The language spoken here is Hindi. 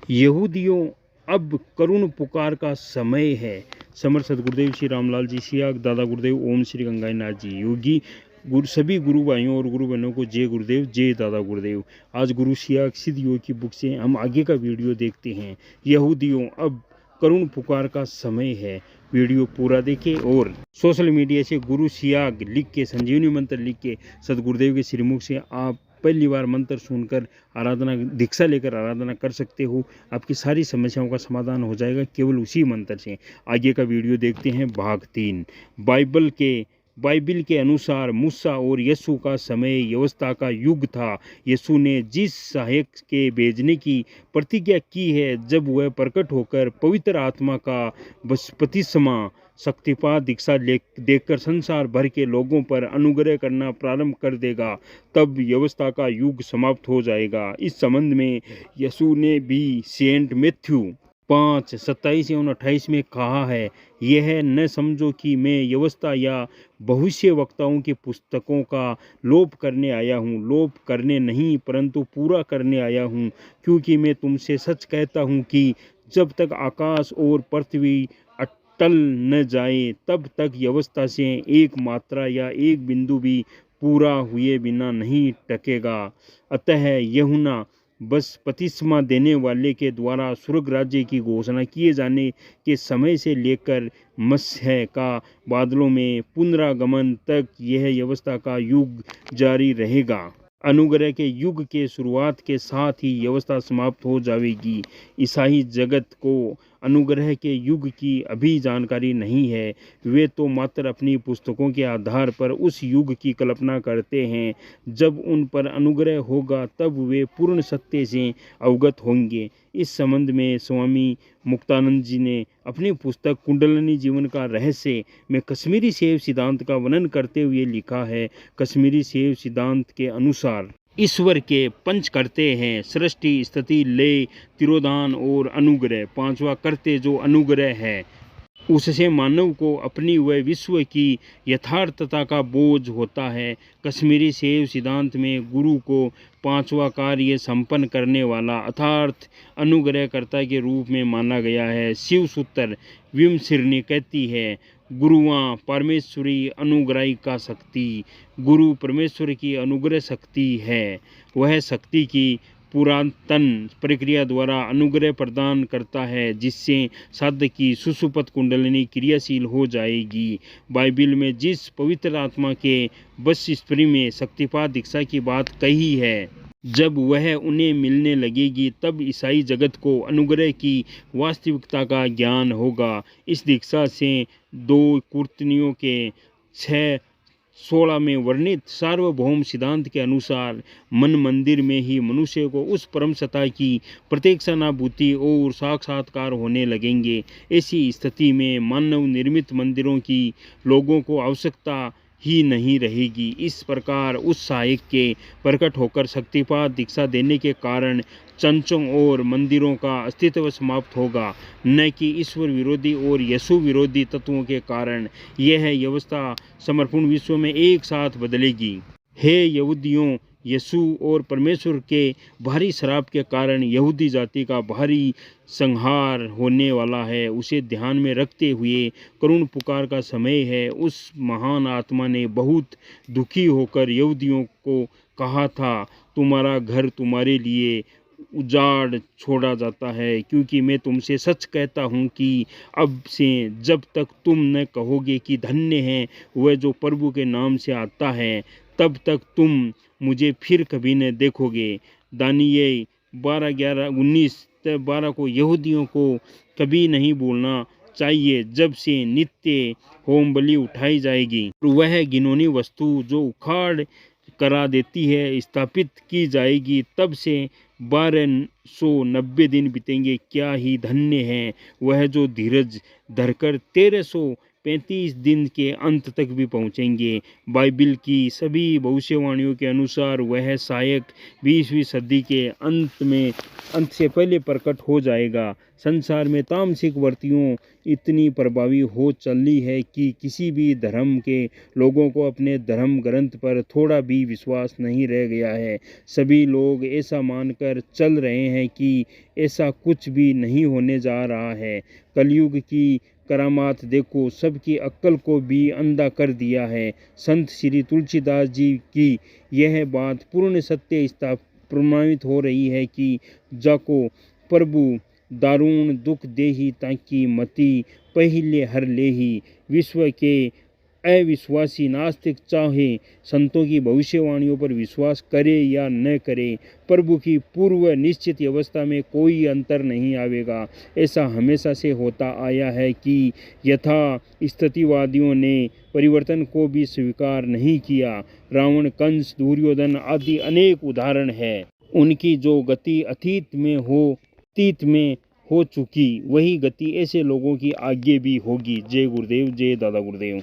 यहूदियों, अब करुण पुकार का समय है। समर्थ सदगुरुदेव श्री रामलाल जी सियाग, दादा गुरुदेव ओम श्री गंगानाथ जी योगी, सभी गुरु भाइयों और गुरु बहनों को जय गुरुदेव, जय दादा गुरुदेव। आज गुरु सियाग सिद्ध योग की बुक से हम आगे का वीडियो देखते हैं। यहूदियों, अब करुण पुकार का समय है। वीडियो पूरा देखें और सोशल मीडिया से गुरु सियाग लिख के, संजीवनी मंत्र लिख के सदगुरुदेव के श्रीमुख से आप पहली बार मंत्र सुनकर आराधना, दीक्षा लेकर आराधना कर सकते हो। आपकी सारी समस्याओं का समाधान हो जाएगा केवल उसी मंत्र से। आगे का वीडियो देखते हैं। भाग 3। बाइबिल के अनुसार मूसा और यीशु का समय व्यवस्था का युग था। यीशु ने जिस सहायक के भेजने की प्रतिज्ञा की है, जब वह प्रकट होकर पवित्र आत्मा का बपतिस्मा, शक्तिपात दीक्षा देकर संसार भर के लोगों पर अनुग्रह करना प्रारंभ कर देगा, तब व्यवस्था का युग समाप्त हो जाएगा। इस संबंध में यीशु ने भी सेंट मैथ्यू 5:27-28 में कहा है, यह न समझो कि मैं व्यवस्था या भविष्य वक्ताओं की पुस्तकों का लोप करने आया हूँ। लोप करने नहीं, परंतु पूरा करने आया हूँ। क्योंकि मैं तुमसे सच कहता हूँ कि जब तक आकाश और पृथ्वी टल न जाए, तब तक व्यवस्था से एक मात्रा या एक बिंदु भी पूरा हुए बिना नहीं टकेगा। अतः यूहन्ना बपतिस्मा देने वाले के द्वारा स्वर्ग राज्य की घोषणा किए जाने के समय से लेकर मसीह का बादलों में पुनरागमन तक यह व्यवस्था का युग जारी रहेगा। अनुग्रह के युग के शुरुआत के साथ ही व्यवस्था समाप्त हो जाएगी। ईसाई जगत को अनुग्रह के युग की अभी जानकारी नहीं है। वे तो मात्र अपनी पुस्तकों के आधार पर उस युग की कल्पना करते हैं। जब उन पर अनुग्रह होगा, तब वे पूर्ण सत्य से अवगत होंगे। इस संबंध में स्वामी मुक्तानंद जी ने अपनी पुस्तक कुंडलिनी जीवन का रहस्य में कश्मीरी शैव सिद्धांत का वर्णन करते हुए लिखा है। कश्मीरी शैव सिद्धांत के अनुसार ईश्वर के पंच करते हैं: सृष्टि, स्थिति, लय, तिरोधान और अनुग्रह। पांचवा करते जो अनुग्रह है, उससे मानव को अपनी व विश्व की यथार्थता का बोझ होता है। कश्मीरी शैव सिद्धांत में गुरु को पांचवा कार्य संपन्न करने वाला अर्थात अनुग्रहकर्ता के रूप में माना गया है। शिव सूत्र विमशिरणी कहती है, गुरुवां परमेश्वरी अनुग्रही का शक्ति। गुरु परमेश्वर की अनुग्रह शक्ति है। वह शक्ति की पुरातन प्रक्रिया द्वारा अनुग्रह प्रदान करता है, जिससे साधक की सुषुप्त कुंडलिनी क्रियाशील हो जाएगी। बाइबिल में जिस पवित्र आत्मा के बपतिस्मा में शक्तिपात दीक्षा की बात कही है, जब वह उन्हें मिलने लगेगी, तब ईसाई जगत को अनुग्रह की वास्तविकता का ज्ञान होगा। इस दीक्षा से 2 कुरिन्थियों के 6:16 में वर्णित सार्वभौम सिद्धांत के अनुसार मन मंदिर में ही मनुष्य को उस परम सत्ता की प्रत्यक्षानुभूति और साक्षात्कार होने लगेंगे। ऐसी स्थिति में मानव निर्मित मंदिरों की लोगों को आवश्यकता ही नहीं रहेगी। इस प्रकार उस सहायक के प्रकट होकर शक्तिपात दीक्षा देने के कारण चर्चों और मंदिरों का अस्तित्व समाप्त होगा, न कि ईश्वर विरोधी और यीशु विरोधी तत्वों के कारण। यह व्यवस्था संपूर्ण विश्व में एक साथ बदलेगी। हे यहूदियों, यीशु और परमेश्वर के भारी श्राप के कारण यहूदी जाति का भारी संहार होने वाला है। उसे ध्यान में रखते हुए करुण पुकार का समय है। उस महान आत्मा ने बहुत दुखी होकर यहूदियों को कहा था, तुम्हारा घर तुम्हारे लिए उजाड़ छोड़ा जाता है, क्योंकि मैं तुमसे सच कहता हूँ कि अब से जब तक तुम न कहोगे कि धन्य है वह जो प्रभु के नाम से आता है, तब तक तुम मुझे फिर कभी न देखोगे। दानियेल 12:11-19 को यहूदियों को कभी नहीं भूलना चाहिए, जब से नित्य होम बलि उठाई जाएगी। वह घिनौनी वस्तु जो उखाड़ करा देती है स्थापित की जाएगी। तब से 1290 दिन बीतेंगे। क्या ही धन्य है वह जो धीरज धरकर 1300 35 दिन के अंत तक भी पहुंचेंगे। बाइबिल की सभी भविष्यवाणियों के अनुसार वह शायद 20वीं सदी के अंत से पहले प्रकट हो जाएगा। संसार में तामसिक वृत्तियों इतनी प्रभावी हो चली है कि किसी भी धर्म के लोगों को अपने धर्म ग्रंथ पर थोड़ा भी विश्वास नहीं रह गया है। सभी लोग ऐसा मानकर चल रहे हैं कि ऐसा कुछ भी नहीं होने जा रहा है। कलयुग की करामात देखो, सबकी अक्ल को भी अंधा कर दिया है। संत श्री तुलसीदास जी की यह बात पूर्ण सत्य प्रमाणित हो रही है कि जाको प्रभु दारुण दुख देही ताकि मति पहिले हर लेही। विश्व के अविश्वासी नास्तिक चाहे संतों की भविष्यवाणियों पर विश्वास करे या न करे, प्रभु की पूर्व निश्चित अवस्था में कोई अंतर नहीं आवेगा। ऐसा हमेशा से होता आया है कि यथा स्थितिवादियों ने परिवर्तन को भी स्वीकार नहीं किया। रावण, कंस, दुर्योधन आदि अनेक उदाहरण है। उनकी जो गति अतीत में हो चुकी, वही गति ऐसे लोगों की आगे भी होगी। जय गुरुदेव, जय दादा गुरुदेव।